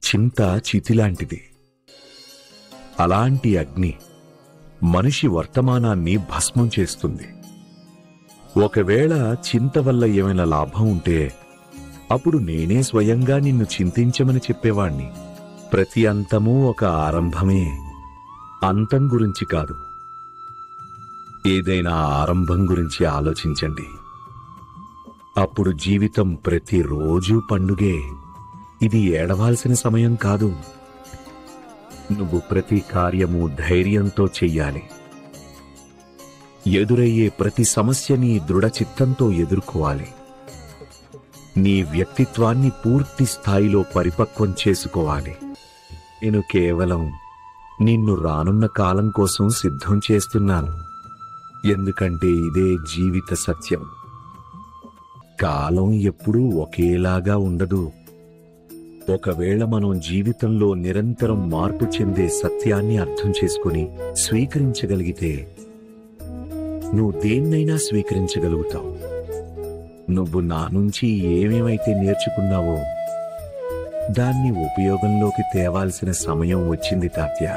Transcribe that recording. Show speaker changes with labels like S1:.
S1: చింత చితిలాంటిది. అలాంటి అగ్ని మనిషి వర్తమానాన్ని భస్మం చేస్తుంది. ఒకవేళ చింత వల్ల ఏమైనా లాభం ఉంటే అప్పుడు నేనే స్వయంగా నిన్ను చింతించమని చెప్పేవాణ్ణి. ప్రతి అంతమూ ఒక ఆరంభమే, అంతం గురించి కాదు. ఏదైనా ఆరంభం గురించి ఆలోచించండి. అప్పుడు జీవితం ప్రతిరోజూ పండుగే. ఇది ఏడవాల్సిన సమయం కాదు. నువ్వు ప్రతి కార్యము ధైర్యంతో చెయ్యాలి. ఎదురయ్యే ప్రతి సమస్యని దృఢచిత్తంతో ఎదుర్కోవాలి. నీ వ్యక్తిత్వాన్ని పూర్తి స్థాయిలో పరిపక్వం చేసుకోవాలి. నేను కేవలం నిన్ను రానున్న కాలం కోసం సిద్ధం చేస్తున్నాను. ఎందుకంటే ఇదే జీవిత సత్యం. కాలం ఎప్పుడూ ఒకేలాగా ఉండదు. ఒకవేళ మనం జీవితంలో నిరంతరం మార్పు చెందే సత్యాన్ని అర్థం చేసుకుని స్వీకరించగలిగితే నువ్వు దేన్నైనా స్వీకరించగలుగుతావు. నువ్వు నా నుంచి ఏమేమైతే నేర్చుకున్నావో దాన్ని ఉపయోగంలోకి తేవాల్సిన సమయం వచ్చింది తాత్య.